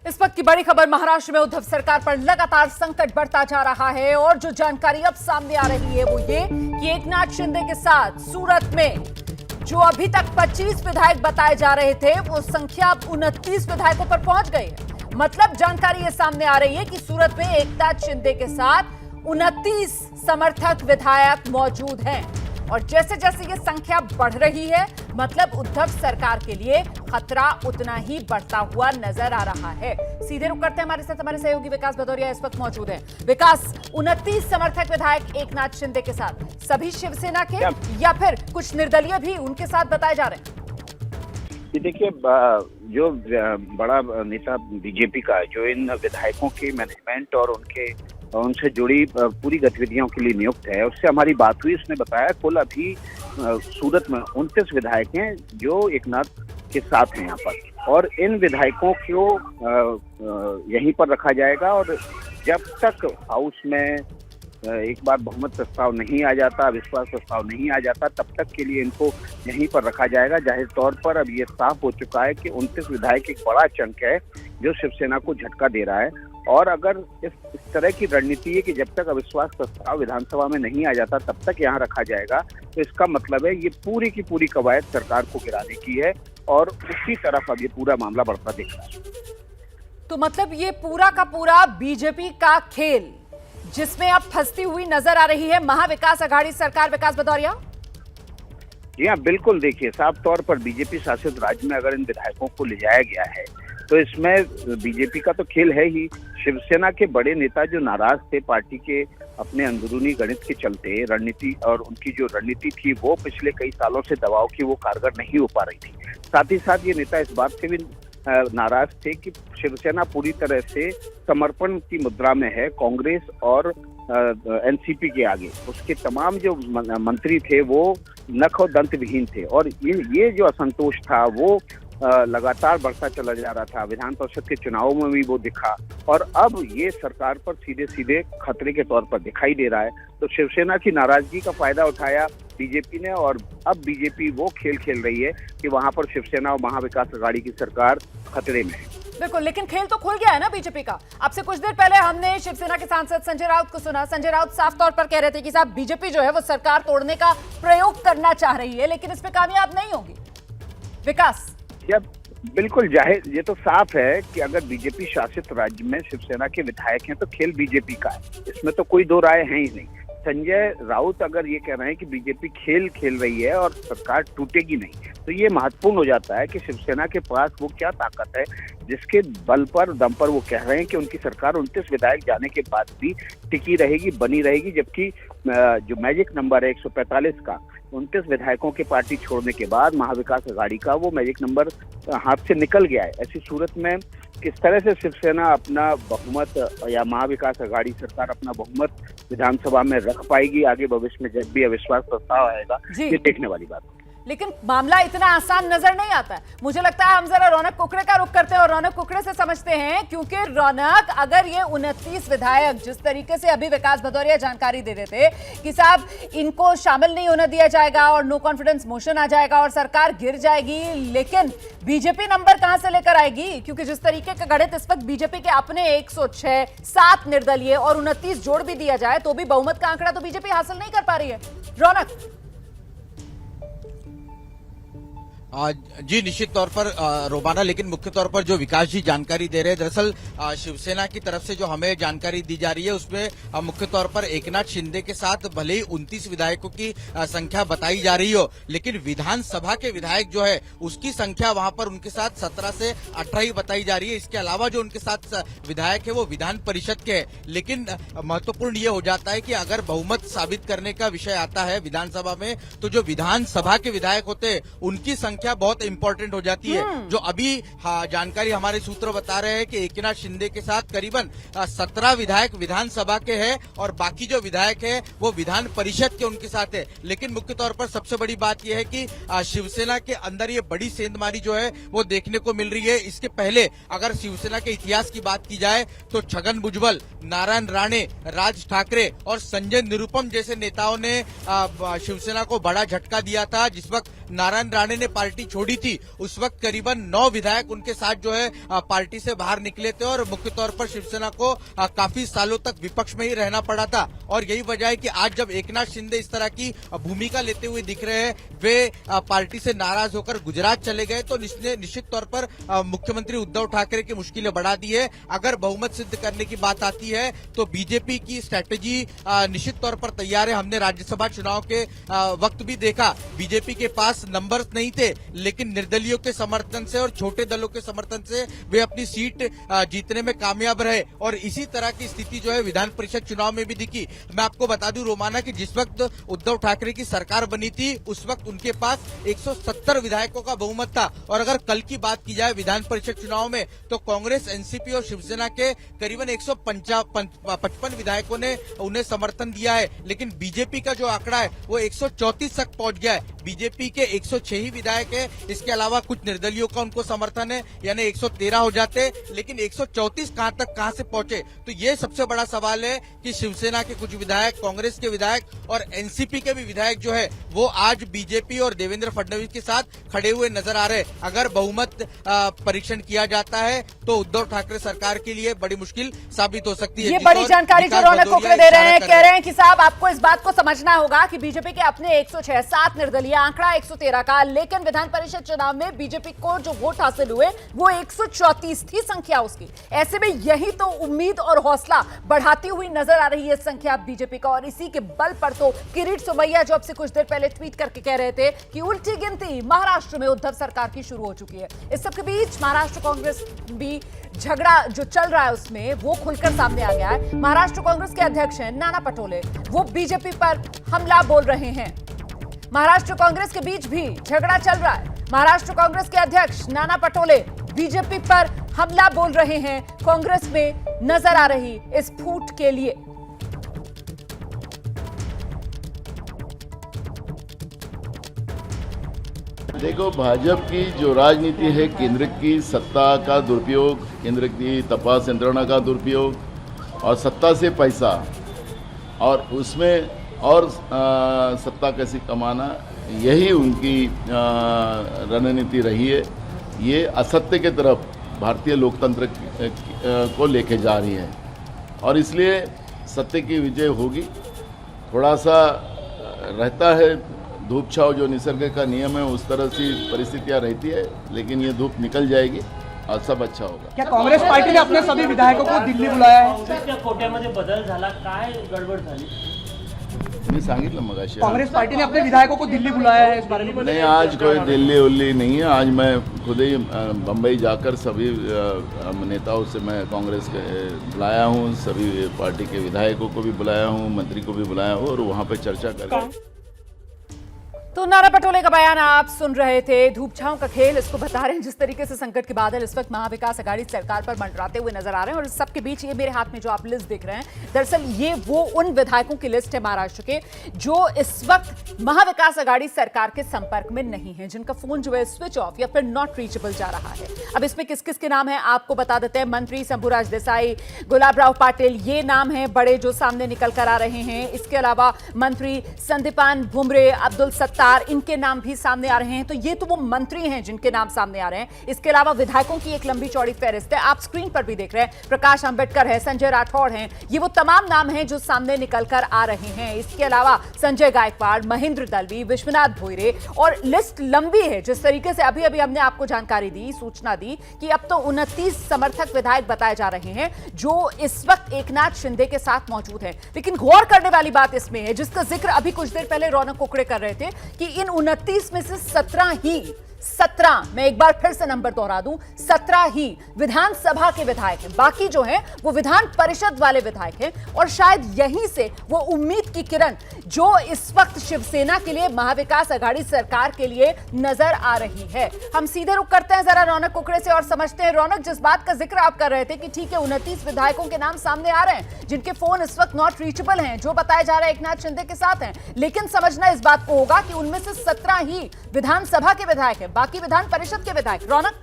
इस वक्त की बड़ी खबर महाराष्ट्र में उद्धव सरकार पर लगातार संकट बढ़ता जा रहा है और जो जानकारी अब सामने आ रही है वो ये कि एकनाथ शिंदे के साथ सूरत में जो अभी तक 25 विधायक बताए जा रहे थे वो संख्या अब 29 विधायकों पर पहुंच गई है। मतलब जानकारी ये सामने आ रही है कि सूरत में एकनाथ शिंदे के साथ 29 समर्थक विधायक मौजूद हैं और जैसे जैसे ये संख्या बढ़ रही है मतलब उद्धव सरकार के लिए खतरा उतना ही बढ़ता हुआ नजर आ रहा है। सीधे रुक करते हैं हमारे साथ हमारे सहयोगी विकास भदौरिया इस वक्त मौजूद हैं। विकास, 29 समर्थक विधायक एकनाथ शिंदे के साथ, सभी शिवसेना के या फिर कुछ निर्दलीय भी उनके साथ बताए जा रहे हैं? देखिए, जो बड़ा नेता बीजेपी का जो इन विधायकों के मैनेजमेंट और उनसे जुड़ी पूरी गतिविधियों के लिए नियुक्त है, उससे हमारी बात हुई। उसने बताया कुल अभी सूरत में 29 विधायक हैं जो एकनाथ के साथ हैं यहाँ पर, और इन विधायकों को यहीं पर रखा जाएगा। और जब तक हाउस में एक बार बहुमत प्रस्ताव नहीं आ जाता, विश्वास प्रस्ताव नहीं आ जाता, तब तक के लिए इनको यहीं पर रखा जाएगा। जाहिर तौर पर अब ये साफ हो चुका है कि 29 विधायक एक बड़ा चंक है जो शिवसेना को झटका दे रहा है। और अगर इस तरह की रणनीति है कि जब तक अविश्वास प्रस्ताव विधानसभा में नहीं आ जाता तब तक यहाँ रखा जाएगा, तो इसका मतलब है ये पूरी की पूरी कवायद सरकार को गिराने की है और उसी तरफ अब ये पूरा मामला बढ़ता दिख रहा है। तो मतलब ये पूरा का पूरा बीजेपी का खेल जिसमें अब फंसती हुई नजर आ रही है महाविकास अघाड़ी सरकार। विकास भदौरिया, जी हाँ, बिल्कुल। देखिए, साफ तौर पर बीजेपी शासित राज्य में अगर इन विधायकों को ले जाया गया है तो इसमें बीजेपी का तो खेल है ही। शिवसेना के बड़े नेता जो नाराज थे पार्टी के अपने अंदरूनी गणित के चलते, रणनीति और उनकी जो रणनीति थी वो पिछले कई सालों से दबाव की वो कारगर नहीं हो पा रही थी। साथ ही साथ ये नेता इस बात से भी नाराज थे कि शिवसेना पूरी तरह से समर्पण की मुद्रा में है कांग्रेस और एनसीपी के आगे। उसके तमाम जो मंत्री थे वो नख और दंत विहीन थे और ये जो असंतोष था वो लगातार बढ़ता चला जा रहा था। विधान परिषद के चुनावों में भी वो दिखा और अब ये सरकार पर सीधे सीधे खतरे के तौर पर दिखाई दे रहा है। तो शिवसेना की नाराजगी का फायदा उठाया बीजेपी ने और अब बीजेपी वो खेल खेल रही है कि वहां पर शिवसेना और महाविकास अघाड़ी की सरकार खतरे में है। बिल्कुल, लेकिन खेल तो खुल गया है ना बीजेपी का। आपसे कुछ देर पहले हमने शिवसेना के सांसद संजय राउत को सुना। संजय राउत साफ तौर पर कह रहे थे कि साहब बीजेपी जो है वो सरकार तोड़ने का प्रयोग करना चाह रही है लेकिन इसमें कामयाब नहीं होगी। विकास, बिल्कुल जाहिर, ये तो साफ है कि अगर बीजेपी शासित राज्य में शिवसेना के विधायक हैं तो खेल बीजेपी का है, इसमें तो कोई दो राय है ही नहीं। संजय राउत अगर ये कह रहे हैं कि बीजेपी खेल खेल रही है और सरकार टूटेगी नहीं, तो ये महत्वपूर्ण हो जाता है कि शिवसेना के पास वो क्या ताकत है जिसके बल पर दम पर वो कह रहे हैं कि उनकी सरकार 29 विधायक जाने के बाद भी टिकी रहेगी, बनी रहेगी। जबकि जो मैजिक नंबर है 145 का, 29 विधायकों के पार्टी छोड़ने के बाद महाविकास अघाड़ी का वो मैजिक नंबर हाथ से निकल गया है। ऐसी सूरत में किस तरह से शिवसेना अपना बहुमत या महाविकास अघाड़ी सरकार अपना बहुमत विधानसभा में रख पाएगी आगे भविष्य में जब भी अविश्वास प्रस्ताव आएगा, ये देखने वाली बात है। लेकिन मामला इतना आसान नजर नहीं आता है। मुझे लगता है हम जरा रौनक कुकड़े का रुख करते हैं और रौनक कुकड़े से समझते हैं, क्योंकि रौनक, अगर ये 29 विधायक जिस तरीके से अभी विकास भदौरिया जानकारी दे रहे थे कि साहब इनको शामिल नहीं होने दिया जाएगा और नो कॉन्फिडेंस मोशन आ जाएगा और सरकार गिर जाएगी, लेकिन बीजेपी नंबर कहां से लेकर आएगी? क्योंकि जिस तरीके का गणित इस वक्त बीजेपी के अपने 106, 7 निर्दलीय और 29 जोड़ भी दिया जाए तो भी बहुमत का आंकड़ा तो बीजेपी हासिल नहीं कर पा रही है। रौनक, जी निश्चित तौर पर रोबाना, लेकिन मुख्य तौर पर जो विकास जी जानकारी दे रहे हैं, दरअसल शिवसेना की तरफ से जो हमें जानकारी दी जा रही है उसमें मुख्य तौर पर एकनाथ शिंदे के साथ भले ही 29 विधायकों की संख्या बताई जा रही हो, लेकिन विधानसभा के विधायक जो है उसकी संख्या वहां पर उनके साथ 17 से 18 ही बताई जा रही है। इसके अलावा जो उनके साथ विधायक है वो विधान परिषद के है। लेकिन महत्वपूर्ण ये हो जाता है कि अगर बहुमत साबित करने का विषय आता है विधानसभा में, तो जो विधानसभा के विधायक होते हैं उनकी संख्या बहुत इंपॉर्टेंट हो जाती है। जो अभी जानकारी हमारे सूत्र बता रहे हैं कि एकनाथ शिंदे के साथ करीबन 17 विधायक विधानसभा के हैं और बाकी जो विधायक है वो विधान परिषद के उनके साथ है। लेकिन मुख्य तौर पर सबसे बड़ी बात यह है कि शिवसेना के अंदर ये बड़ी सेंधमारी जो है वो देखने को मिल रही है। इसके पहले अगर शिवसेना के इतिहास की बात की जाए तो छगन भुजबल, नारायण राणे, राज ठाकरे और संजय निरुपम जैसे नेताओं ने शिवसेना को बड़ा झटका दिया था। जिस वक्त नारायण राणे ने पार्टी छोड़ी थी उस वक्त करीबन 9 विधायक उनके साथ जो है पार्टी से बाहर निकले थे और मुख्य तौर पर शिवसेना को काफी सालों तक विपक्ष में ही रहना पड़ा था। और यही वजह है कि आज जब एकनाथ शिंदे इस तरह की भूमिका लेते हुए दिख रहे हैं, वे पार्टी से नाराज होकर गुजरात चले गए, तो निश्चित तौर पर मुख्यमंत्री उद्धव ठाकरे की मुश्किलें बढ़ा दी है। अगर बहुमत सिद्ध करने की बात आती है तो बीजेपी की स्ट्रैटेजी निश्चित तौर पर तैयार है। हमने राज्यसभा चुनाव के वक्त भी देखा, बीजेपी के पास नंबर्स नहीं थे, लेकिन निर्दलियों के समर्थन से और छोटे दलों के समर्थन से वे अपनी सीट जीतने में कामयाब रहे। और इसी तरह की स्थिति जो है विधान परिषद चुनाव में भी दिखी। मैं आपको बता दूं रोमाना कि जिस वक्त उद्धव ठाकरे की सरकार बनी थी उस वक्त उनके पास 170 विधायकों का बहुमत था। और अगर कल की बात की जाए विधान परिषद चुनाव में तो कांग्रेस, एनसीपी और शिवसेना के करीबन 155 विधायकों ने उन्हें समर्थन दिया है, लेकिन बीजेपी का जो आंकड़ा है वो 134 तक पहुंच गया है। बीजेपी के 106 ही विधायक है, इसके अलावा कुछ निर्दलियों का उनको समर्थन है, यानी 113 हो जाते, लेकिन 134 कहां से पहुंचे। तो ये सबसे बड़ा सवाल है कि शिवसेना के कुछ विधायक, कांग्रेस के विधायक और एनसीपी के भी विधायक जो है वो आज बीजेपी और देवेंद्र फडणवीस के साथ खड़े हुए नजर आ रहे हैं। अगर बहुमत परीक्षण किया जाता है तो उद्धव ठाकरे सरकार के लिए बड़ी मुश्किल साबित हो सकती है। ये बड़ी जानकारी जो रौनक कोकड़े दे रहे हैं, कह रहे हैं कि साहब आपको इस बात को समझना होगा कि बीजेपी के अपने 106, 7 निर्दलीय, आंकड़ा 113 का, लेकिन विधान परिषद चुनाव में बीजेपी को जो वोट हासिल हुए वो 134 थी संख्या उसकी। ऐसे में यही तो उम्मीद और हौसला बढ़ाती हुई नजर आ रही है संख्या बीजेपी का। और इसी के बल पर तो किरीट सोमैया जो अब से कुछ देर पहले ट्वीट करके कह रहे थे कि उल्टी गिनती महाराष्ट्र में उद्धव सरकार की शुरू हो चुकी है। इस सबके बीच महाराष्ट्र कांग्रेस भी झगड़ा जो चल रहा है उसमें वो खुलकर सामने आ गया है। महाराष्ट्र कांग्रेस के अध्यक्ष हैं नाना पटोले, वो बीजेपी पर हमला बोल रहे हैं। महाराष्ट्र कांग्रेस के बीच भी झगड़ा चल रहा है। महाराष्ट्र कांग्रेस के अध्यक्ष नाना पटोले बीजेपी पर हमला बोल रहे हैं कांग्रेस में नजर आ रही इस फूट के लिए। देखो, भाजपा की जो राजनीति है, केंद्र की सत्ता का दुरुपयोग, केंद्र की तपास यंत्रणा का दुरुपयोग और सत्ता से पैसा और उसमें और सत्ता कैसे कमाना, यही उनकी रणनीति रही है। ये असत्य की तरफ भारतीय लोकतंत्र को लेके जा रही है और इसलिए सत्य की विजय होगी। थोड़ा सा रहता है धूप छाव, जो निसर्ग का नियम है उस तरह से परिस्थितियां रहती है, लेकिन ये धूप निकल जाएगी और सब अच्छा होगा। क्या काँग्रेस पार्टीने अपने सभी विधायकों को दिल्ली बुलाया है? काँग्रेसच्या कोट्यामध्ये बदल झाला, काय गडबड झाली? मी सांगितलं मगाशी, कांग्रेस पार्टी ने अपने विधायकों को दिल्ली बुलाया है, इस बारे में नहीं, आज कोई दिल्ली उल्ली नहीं है। आज मैं खुद ही बम्बई जाकर सभी नेताओं से मैं कांग्रेस के बुलाया हूँ, सभी पार्टी के विधायकों को भी बुलाया हूँ, मंत्री को भी बुलाया हूँ और वहाँ पे चर्चा कर। तो नाना पटोले का बयान आप सुन रहे थे। धूप छांव का खेल इसको बता रहे हैं, जिस तरीके से संकट के बादल इस वक्त महाविकास अघाड़ी सरकार पर मंडराते हुए नजर आ रहे हैं। और इस सबके बीच ये मेरे हाथ में जो आप लिस्ट देख रहे हैं, दरअसल ये वो उन विधायकों की लिस्ट है महाराष्ट्र के जो इस वक्त महाविकास अघाड़ी सरकार के संपर्क में नहीं है, जिनका फोन जो है स्विच ऑफ या फिर नॉट रीचेबल जा रहा है। अब इसमें किस किस के नाम है आपको बता देते हैं। मंत्री शंभूराज देसाई, गुलाबराव पाटिल, ये नाम है बड़े जो सामने निकल कर आ रहे हैं। इसके अलावा मंत्री संदीपान भुमरे, अब्दुल सत्तार, इनके नाम भी सामने आ रहे हैं। तो ये तो वो मंत्री हैं जिनके नाम सामने आ रहे हैं। इसके अलावा विधायकों की एक लंबी चौड़ी फहरिस्त है, आप स्क्रीन पर भी देख रहे हैं। प्रकाश अंबेडकर है, संजय राठौड़ हैं, ये वो तमाम नाम हैं जो सामने निकलकर आ रहे हैं। इसके अलावा संजय गायकवाड़, महेंद्र दलवी, विश्वनाथ भोईरे, और लिस्ट लंबी है। जिस तरीके से अभी अभी हमने आपको जानकारी दी, सूचना दी कि अब तो 29 समर्थक विधायक बताए जा रहे हैं जो इस वक्त एकनाथ शिंदे के साथ मौजूद हैं। लेकिन गौर करने वाली बात इसमें है, जिसका जिक्र अभी कुछ देर पहले रौनक कोकड़े कर रहे थे, कि इन 29 में से 17, मैं एक बार फिर से नंबर दोहरा दूं, 17 ही विधानसभा के विधायक हैं। बाकी जो हैं वो विधान परिषद वाले विधायक हैं। और शायद यहीं से वो उम्मीद की किरण जो इस वक्त शिवसेना के लिए, महाविकास अघाड़ी सरकार के लिए नजर आ रही है। हम सीधे रुक करते हैं जरा रौनक कुकड़े से और समझते हैं। रौनक, जिस बात का जिक्र आप कर रहे थे कि ठीक है 29 विधायकों के नाम सामने आ रहे हैं जिनके फोन इस वक्त नॉट रीचेबल हैं, जो बताया जा रहा है एकनाथ शिंदे के साथ हैं, लेकिन समझना इस बात को होगा कि उनमें से 17 ही विधानसभा के विधायक हैं, बाकी विधान परिषद के विधायक। रौनक,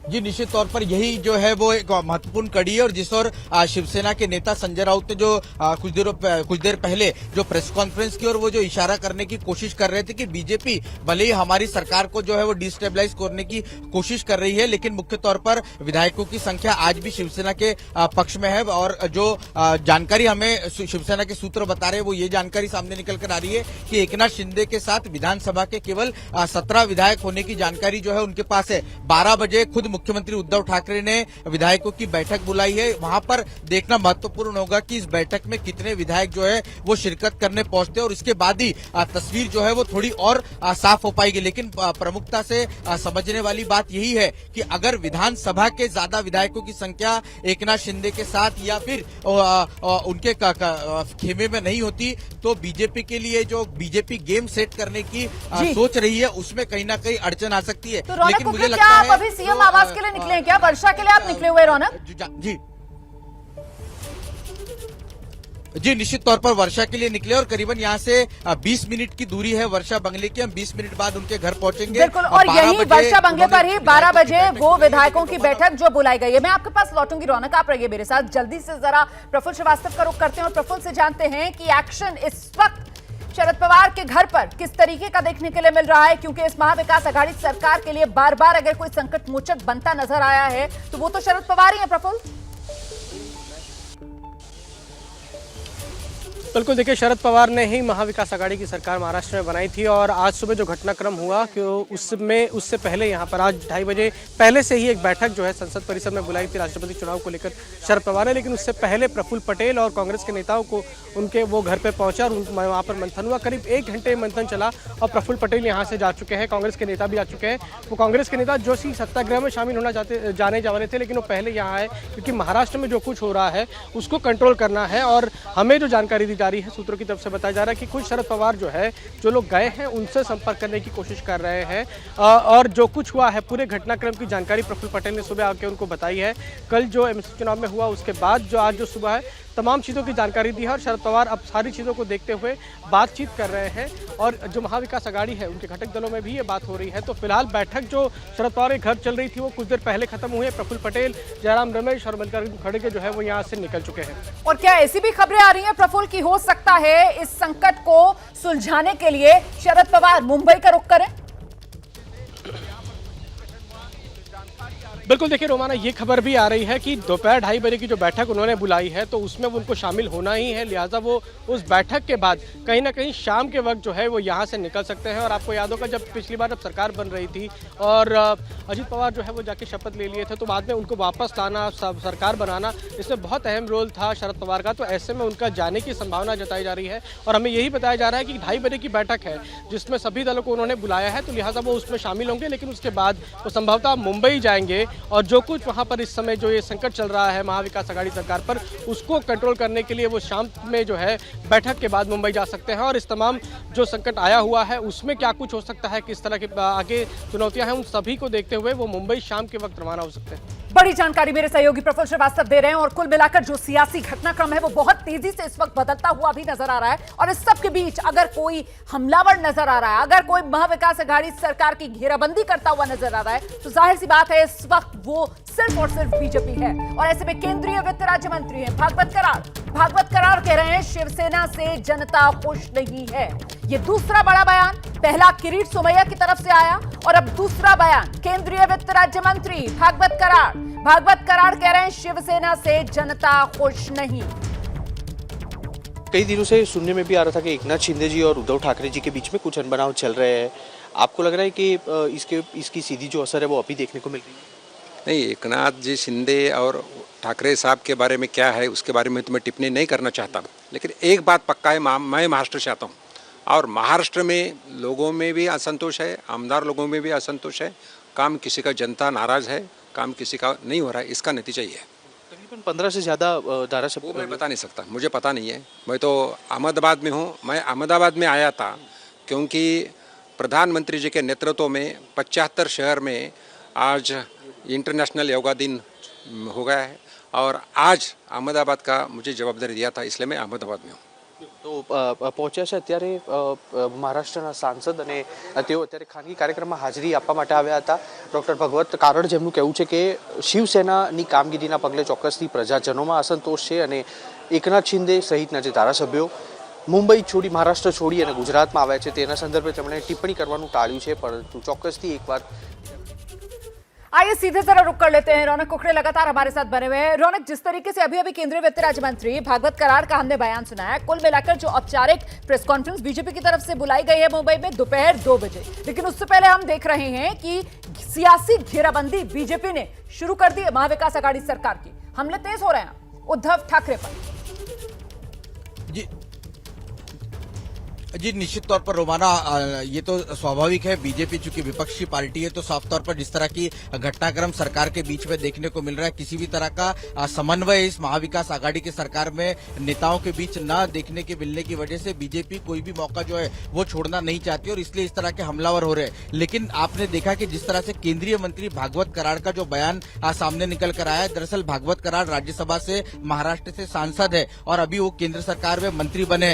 जी निश्चित तौर पर यही जो है वो एक महत्वपूर्ण कड़ी है और जिस ओर शिवसेना के नेता संजय राउत ने जो कुछ देर पहले जो प्रेस कॉन्फ्रेंस की और वो जो इशारा करने की कोशिश कर रहे थे कि बीजेपी भले ही हमारी सरकार को जो है वो डिस्टेबलाइज करने की कोशिश कर रही है, लेकिन मुख्य तौर पर विधायकों की संख्या आज भी शिवसेना के पक्ष में है। और जो जानकारी हमें शिवसेना के सूत्र बता रहे हैं वो ये जानकारी सामने निकल कर आ रही है कि एकनाथ शिंदे के साथ विधानसभा के केवल 17 विधायक होने की जानकारी जो है उनके पास है। 12 बजे खुद मुख्यमंत्री उद्धव ठाकरे ने विधायकों की बैठक बुलाई है। वहां पर देखना महत्वपूर्ण होगा कि इस बैठक में कितने विधायक जो है वो शिरकत करने पहुंचते हैं और इसके बाद ही तस्वीर जो है वो थोड़ी और साफ हो पाएगी। लेकिन प्रमुखता से समझने वाली बात यही है कि अगर विधानसभा के ज्यादा विधायकों की संख्या एकनाथ शिंदे के साथ या फिर उनके खेमे में नहीं होती तो बीजेपी के लिए जो बीजेपी गेम सेट करने की सोच रही है उसमें कहीं ना कहीं अड़चन आ सकती है। तो लेकिन मुझे क्या लगता आप है अभी सीएम आवास के लिए निकले हैं क्या? वर्षा के लिए आप निकले हुए रौनक? जी निश्चित तौर पर वर्षा के लिए निकले और करीबन यहाँ से 20 मिनट की दूरी है वर्षा बंगले की। हम 20 मिनट बाद उनके घर पहुंचेंगे। बिल्कुल, और यही वर्षा बंगले पर ही 12 बजे वो विधायकों की बैठक जो बुलाई गई है। मैं आपके पास लौटूंगी रौनक, आप रहिए मेरे साथ। जल्दी से जरा प्रफुल्ल श्रीवास्तव का रुख करते हैं और प्रफुल्ल से जानते हैं कि एक्शन इस वक्त शरद पवार के घर पर किस तरीके का देखने के लिए मिल रहा है, क्योंकि इस महाविकास आघाड़ी सरकार के लिए बार बार अगर कोई संकट मोचक बनता नजर आया है तो वो तो शरद पवार ही है। प्रफुल्ल, बिल्कुल, देखिए शरद पवार ने ही महाविकास आघाड़ी की सरकार महाराष्ट्र में बनाई थी और आज सुबह जो घटनाक्रम हुआ कि उससे पहले यहाँ पर आज 2:30 बजे पहले से ही एक बैठक जो है संसद परिसर में बुलाई थी राष्ट्रपति चुनाव को लेकर शरद पवार ने। लेकिन उससे पहले प्रफुल्ल पटेल और कांग्रेस के नेताओं को उनके वो घर पर पहुंचा और वहाँ पर मंथन हुआ। करीब 1 घंटे मंथन चला और प्रफुल्ल पटेल यहाँ से जा चुके हैं, कांग्रेस के नेता भी आ चुके हैं। वो कांग्रेस के नेता जो सत्याग्रह में शामिल होना जाने जा रहे थे, लेकिन वो पहले यहाँ आए क्योंकि महाराष्ट्र में जो कुछ हो रहा है उसको कंट्रोल करना है। और हमें जो जानकारी दी जा रही है सूत्रों की तरफ से बताया जा रहा है कि खुद शरद पवार जो लोग गए हैं उनसे संपर्क करने की कोशिश कर रहे हैं और जो कुछ हुआ है पूरे घटनाक्रम की जानकारी प्रफुल्ल पटेल ने सुबह आके उनको बताई है। कल जो एमएलसी चुनाव में हुआ उसके बाद जो आज जो सुबह है तमाम चीज़ों की जानकारी दी है और शरद पवार अब सारी चीज़ों को देखते हुए बातचीत कर रहे हैं और जो महाविकास आघाड़ी है उनके घटक दलों में भी ये बात हो रही है। तो फिलहाल बैठक जो शरद पवार के घर चल रही थी वो कुछ देर पहले खत्म हुई है। प्रफुल्ल पटेल, जयराम रमेश और मल्लिकार्जुन खड़गे जो है वो यहाँ से निकल चुके हैं। और क्या ऐसी भी खबरें आ रही हैं प्रफुल्ल की हो सकता है इस संकट को सुलझाने के लिए शरद पवार मुंबई का रुख करें? बिल्कुल, देखिए रोमाना ये खबर भी आ रही है कि दोपहर 2:30 बजे की जो बैठक उन्होंने बुलाई है तो उसमें वो उनको शामिल होना ही है, लिहाजा वो उस बैठक के बाद कहीं ना कहीं शाम के वक्त जो है वो यहाँ से निकल सकते हैं। और आपको याद होगा जब पिछली बार जब सरकार बन रही थी और अजीत पवार जो है वो जाके शपथ ले लिए थे तो बाद में उनको वापस लाना, सरकार बनाना, इसमें बहुत अहम रोल था शरद पवार का। तो ऐसे में उनका जाने की संभावना जताई जा रही है और हमें यही बताया जा रहा है कि 2:30 बजे की बैठक है जिसमें सभी दलों को उन्होंने बुलाया है, तो लिहाजा वो उसमें शामिल होंगे। लेकिन उसके बाद वो संभवतः मुंबई जाएंगे और जो कुछ वहां पर इस समय जो ये संकट चल रहा है महाविकास आघाड़ी सरकार पर उसको कंट्रोल करने के लिए वो शाम में जो है बैठक के बाद मुंबई जा सकते हैं। और इस तमाम जो संकट आया हुआ है उसमें क्या कुछ हो सकता है, किस तरह के आगे चुनौतियां हैं, उन सभी को देखते हुए वो मुंबई शाम के वक्त रवाना हो सकते हैं। बड़ी जानकारी मेरे सहयोगी प्रफुल्ल श्रीवास्तव दे रहे हैं और कुल मिलाकर जो सियासी घटनाक्रम है वो बहुत तेजी से इस वक्त बदलता हुआ भी नजर आ रहा है। और इस सब के बीच अगर कोई हमलावर नजर आ रहा है, अगर कोई महाविकास आघाड़ी सरकार की घेराबंदी करता हुआ नजर आ रहा है तो जाहिर सी बात है इस वक्त वो सिर्फ और सिर्फ बीजेपी है। और ऐसे में केंद्रीय वित्त राज्य मंत्री हैं भागवत करार कह रहे हैं शिवसेना से जनता खुश नहीं है। ये दूसरा बड़ा बयान, पहला किरीट सोमैया की तरफ से आया और अब दूसरा बयान केंद्रीय वित्त राज्य मंत्री भागवत करार कह रहे हैं शिवसेना से जनता खुश नहीं। कई दिनों से सुनने में भी आ रहा था कि एकनाथ शिंदे जी और उद्धव ठाकरे जी के बीच में कुछ अनबनाव चल रहे हैं। आपको लग रहा है कि इसकी सीधी जो असर है वो अभी देखने को मिल रही है? नहीं, एकनाथ जी शिंदे और ठाकरे साहब के बारे में क्या है उसके बारे में तो मैं टिप्पणी नहीं करना चाहता, लेकिन एक बात पक्का है, मैं महाराष्ट्र से आता हूँ और महाराष्ट्र में लोगों में भी असंतोष है, आमदार लोगों में भी असंतोष है। काम किसी का जनता नाराज है, काम किसी का नहीं हो रहा है, इसका नतीजा ये है। तकरीबन 15 से ज़्यादा धारासभ्य, वो मैं बता नहीं सकता, मुझे पता नहीं है। मैं तो अहमदाबाद में हूँ, मैं अहमदाबाद में आया था क्योंकि प्रधानमंत्री जी के नेतृत्व में 75 शहर में आज इंटरनेशनल योगा दिन हो गया है और आज अहमदाबाद का मुझे जवाबदारी दिया था, इसलिए मैं अहमदाबाद में हूँ। તો પહોંચ્યા છે અત્યારે મહારાષ્ટ્રના સાંસદ અને તેઓ અત્યારે ખાનગી કાર્યક્રમમાં હાજરી આપવા માટે આવ્યા હતા. ડૉક્ટર ભગવત કારણ જેમનું કહેવું છે કે શિવસેનાની કામગીરીના પગલે ચોક્કસથી પ્રજાજનોમાં અસંતોષ છે અને એકનાથ શિંદે સહિતના જે ધારાસભ્યો મુંબઈ છોડી મહારાષ્ટ્ર છોડી અને ગુજરાતમાં આવ્યા છે તેના સંદર્ભે તેમણે ટિપ્પણી કરવાનું ટાળ્યું છે. પરંતુ ચોક્કસથી એક વાત आइए सीधे जरा रुक कर लेते हैं. रौनक कुकड़े लगातार हमारे साथ बने हुए हैं. रौनक, जिस तरीके से अभी केंद्रीय वित्त राज्य मंत्री भागवत कराड़ का हमने बयान सुना है, कुल मिलाकर जो औपचारिक प्रेस कॉन्फ्रेंस बीजेपी की तरफ से बुलाई गई है मुंबई में दोपहर 2 बजे, लेकिन उससे पहले हम देख रहे हैं कि सियासी घेराबंदी बीजेपी ने शुरू कर दी है महाविकास आघाड़ी सरकार की. हमले तेज हो रहे हैं उद्धव ठाकरे पर. जी निश्चित तौर पर रोमाना, ये तो स्वाभाविक है. बीजेपी चूंकि विपक्षी पार्टी है तो साफ तौर पर जिस तरह की घटनाक्रम सरकार के बीच में देखने को मिल रहा है, किसी भी तरह का समन्वय इस महाविकास आघाड़ी की सरकार में नेताओं के बीच न देखने के मिलने की वजह से बीजेपी कोई भी मौका जो है वो छोड़ना नहीं चाहती और इसलिए इस तरह के हमलावर हो रहे हैं. लेकिन आपने देखा कि जिस तरह से केंद्रीय मंत्री भागवत कराड़ का जो बयान सामने निकल कर आया है, दरअसल भागवत कराड़ राज्यसभा से महाराष्ट्र से सांसद है और अभी वो केंद्र सरकार में मंत्री बने.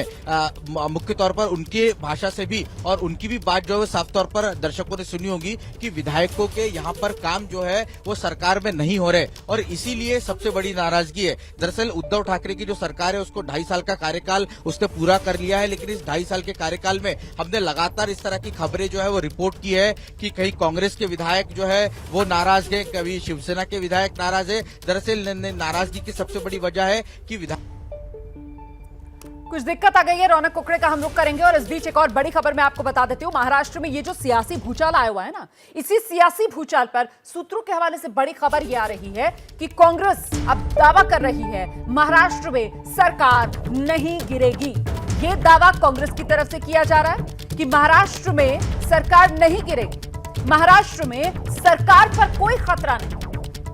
मुख्य तौर पर उनके भाषा से भी और उनकी भी बात जो है साफ तौर पर दर्शकों ने सुनी होगी कि विधायकों के यहाँ पर काम जो है वो सरकार में नहीं हो रहे और इसीलिए सबसे बड़ी नाराजगी है. दरअसल उद्धव ठाकरे की जो सरकार है उसको 2.5 साल का कार्यकाल उसने पूरा कर लिया है, लेकिन इस 2.5 साल के कार्यकाल में हमने लगातार इस तरह की खबरें जो है वो रिपोर्ट की है कि कहीं कांग्रेस के विधायक जो है वो नाराज है, कभी शिवसेना के विधायक नाराज है. दरअसल नाराजगी की सबसे बड़ी वजह है कि कुछ दिक्कत आ गई है. रौनक कुकड़े का हम रुख करेंगे और इस बीच एक और बड़ी खबर मैं आपको बता देती हूं. महाराष्ट्र में ये जो सियासी भूचाल आया हुआ है ना, इसी सियासी भूचाल पर सूत्रों के हवाले से बड़ी खबर ये आ रही है कि कांग्रेस अब दावा कर रही है महाराष्ट्र में सरकार नहीं गिरेगी. ये दावा कांग्रेस की तरफ से किया जा रहा है कि महाराष्ट्र में सरकार नहीं गिरेगी, महाराष्ट्र में सरकार पर कोई खतरा नहीं.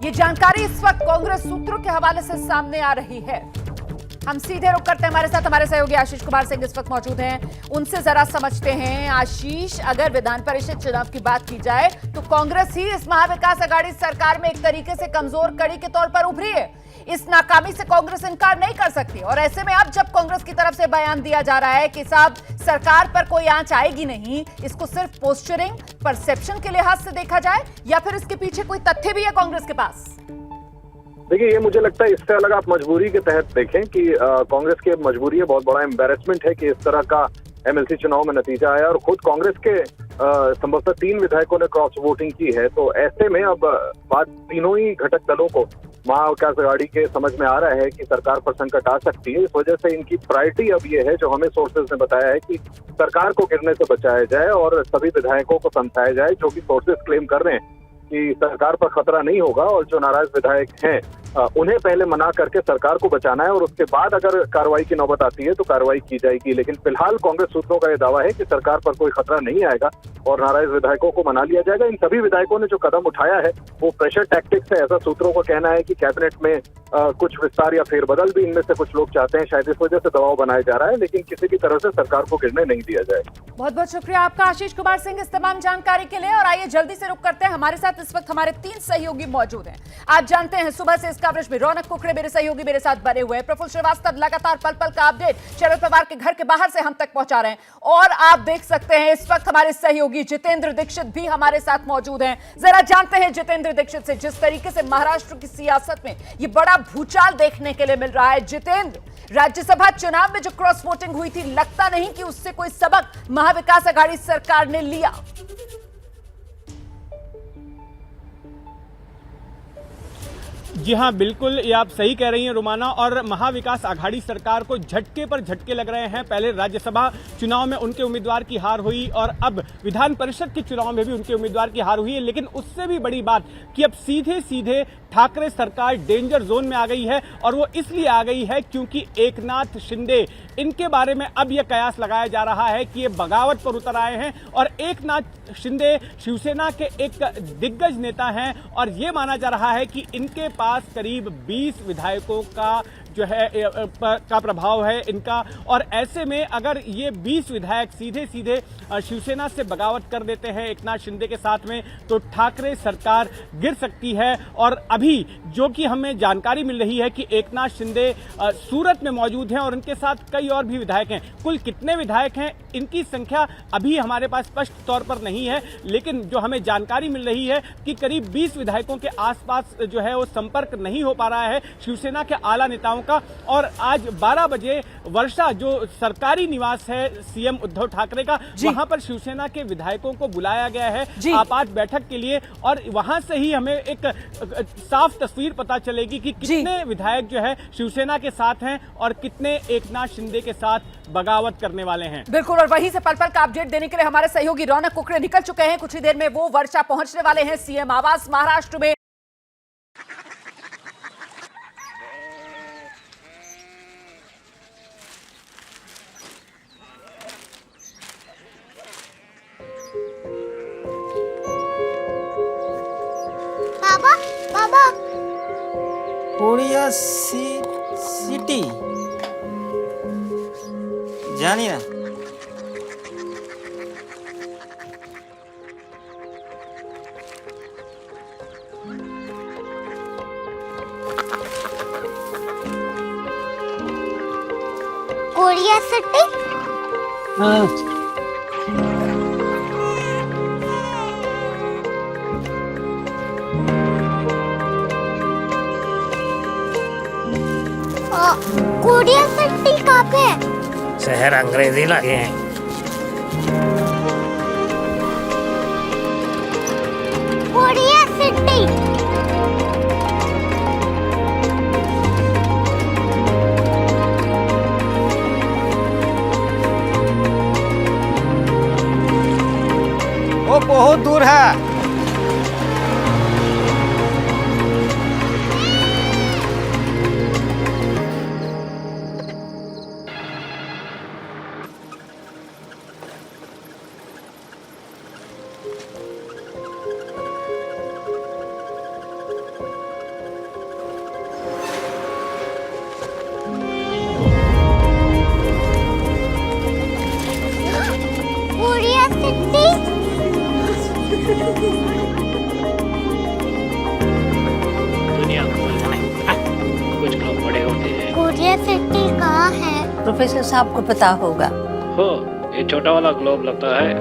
ये जानकारी इस वक्त कांग्रेस सूत्रों के हवाले से सामने आ रही है. हम सीधे रुक करते हैं. हमारे साथ हमारे सहयोगी आशीष कुमार सिंह इस वक्त मौजूद हैं. उनसे जरा समझते हैं. आशीष, अगर विधान परिषद चुनाव की बात की जाए तो कांग्रेस ही इस महाविकास आघाड़ी सरकार में एक तरीके से कमजोर कड़ी के तौर पर उभरी है. इस नाकामी से कांग्रेस इनकार नहीं कर सकती और ऐसे में अब जब कांग्रेस की तरफ से बयान दिया जा रहा है कि साहब सरकार पर कोई आंच आएगी नहीं, इसको सिर्फ पोस्चरिंग, परसेप्शन के लिहाज से देखा जाए या फिर इसके पीछे कोई तथ्य भी है कांग्रेस के पास? देखिए, ये मुझे लगता है इससे अलग आप मजबूरी के तहत देखें कि कांग्रेस की मजबूरी है, बहुत बड़ा एम्बेरसमेंट है कि इस तरह का एमएलसी चुनाव में नतीजा आया और खुद कांग्रेस के संभवतः 3 विधायकों ने क्रॉस वोटिंग की है. तो ऐसे में अब बात तीनों ही घटक दलों को महाविकास आघाड़ी के समझ में आ रहा है कि सरकार पर संकट आ सकती है. इस वजह से इनकी प्रायोरिटी अब ये है, जो हमें सोर्सेज ने बताया है, कि सरकार को गिरने से बचाया जाए और सभी विधायकों को समझाया जाए, जो कि सोर्सेज क्लेम कर रहे हैं कि सरकार पर खतरा नहीं होगा और जो नाराज विधायक हैं उन्हें पहले मना करके सरकार को बचाना है और उसके बाद अगर कार्रवाई की नौबत आती है तो कार्रवाई की जाएगी. लेकिन फिलहाल कांग्रेस सूत्रों का यह दावा है कि सरकार पर कोई खतरा नहीं आएगा और नाराज विधायकों को मना लिया जाएगा. इन सभी विधायकों ने जो कदम उठाया है वो प्रेशर टैक्टिक्स है, ऐसा सूत्रों का कहना है कि कैबिनेट में कुछ विस्तार या फेरबदल भी इनमें से कुछ लोग चाहते हैं. शायद इस वजह से दबाव बनाया जा रहा है, लेकिन किसी भी तरह से सरकार को गिरने नहीं दिया जाए. बहुत बहुत शुक्रिया आपका आशीष कुमार सिंह इस तमाम जानकारी के लिए. और आइए जल्दी से रुक करते हैं. हमारे साथ इस वक्त हमारे 3 सहयोगी मौजूद हैं. आप जानते हैं सुबह से इस कवरेज में रौनक कुकड़े मेरे सहयोगी मेरे साथ बने हुए हैं. प्रफुल्ल श्रीवास्तव लगातार पल पल का अपडेट शरद पवार के घर के बाहर से हम तक पहुंचा रहे हैं. और आप देख सकते हैं इस वक्त हमारे सहयोगी जितेंद्र दीक्षित भी हमारे साथ मौजूद हैं. जरा जानते हैं जितेंद्र दीक्षित से, जिस तरीके से महाराष्ट्र की सियासत में ये बड़ा भूचाल देखने के लिए मिल रहा है. जितेंद्र, राज्यसभा चुनाव में जो क्रॉस वोटिंग हुई थी, लगता नहीं कि उससे कोई सबक महाविकास आघाड़ी सरकार ने लिया. जी हाँ, बिल्कुल ये आप सही कह रही हैं रोमाना. और महाविकास आघाड़ी सरकार को झटके पर झटके लग रहे हैं. पहले राज्यसभा चुनाव में उनके उम्मीदवार की हार हुई और अब विधान परिषद के चुनाव में भी उनके उम्मीदवार की हार हुई है. लेकिन उससे भी बड़ी बात कि अब सीधे सीधे ठाकरे सरकार डेंजर जोन में आ गई है और वो इसलिए आ गई है क्योंकि एकनाथ शिंदे, इनके बारे में अब यह कयास लगाया जा रहा है कि ये बगावत पर उतर आए हैं. और एकनाथ शिंदे शिवसेना के एक दिग्गज नेता हैं और ये माना जा रहा है कि इनके पास करीब 20 विधायकों का जो है का प्रभाव है इनका। और ऐसे में अगर ये 20 विधायक सीधे सीधे शिवसेना से बगावत कर देते हैं एकनाथ शिंदे के साथ में, तो ठाकरे सरकार गिर सकती है। और अभी जो कि हमें जानकारी मिल रही है कि एकनाथ शिंदे सूरत में मौजूद हैं और उनके साथ कई और भी विधायक हैं। कुल कितने विधायक हैं इनकी संख्या अभी हमारे पास स्पष्ट तौर पर नहीं है, लेकिन जो हमें जानकारी मिल रही है कि करीब 20 विधायकों के आसपास जो है वो संपर्क नहीं हो पा रहा है शिवसेना के आला नेताओं का। और आज 12 बजे वर्षा जो सरकारी निवास है सीएम उद्धव ठाकरे का, वहां पर शिवसेना के विधायकों को बुलाया गया है आपात बैठक के लिए। और वहां से ही हमें एक साफ तस्वीर पता चलेगी कि कितने विधायक जो है शिवसेना के साथ हैं और कितने एकनाथ शिंदे के साथ बगावत करने वाले हैं। बिल्कुल, और वहीं से पल पल का अपडेट देने के लिए हमारे सहयोगी रौनक कुकरे निकल चुके हैं। कुछ ही देर में वो वर्षा पहुंचने वाले हैं सीएम आवास महाराष्ट्र में। बाबा बाबा कोरिया सिटी जानी ना कोरिया सिटी। कोरिया सिटी कहाँ पे है? शहर अंग्रेजी लगे हैं। Korea city. वो बहुत दूर है। Korea city. दुनिया कुछ लोग बड़े होते हैं। कोरिया सिटी कहाँ है? प्रोफेसर साहब को पता होगा। हो ये छोटा वाला ग्लोब लगता है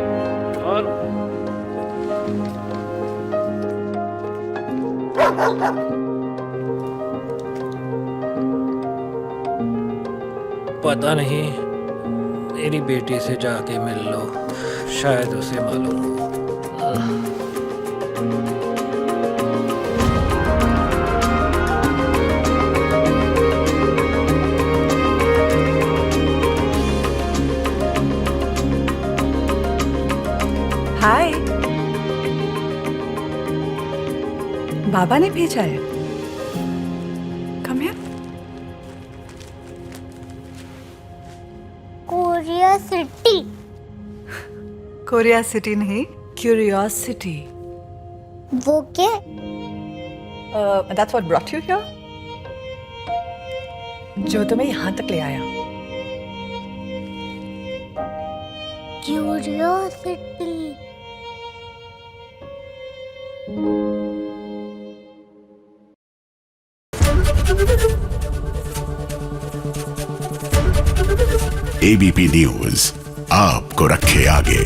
और पता नहीं, मेरी बेटी से जाके मिल लो, शायद उसे मालूम हो। हाय, बाबा ने भेजा है। Come here. Korea city. Korea city नहीं, क्यूरियोसिटी। वो क्या? That's what brought you here? जो तुम्हें यहाँ तक ले आया। क्यूरियोसिटी। एबीपी न्यूज आपको रखे आगे।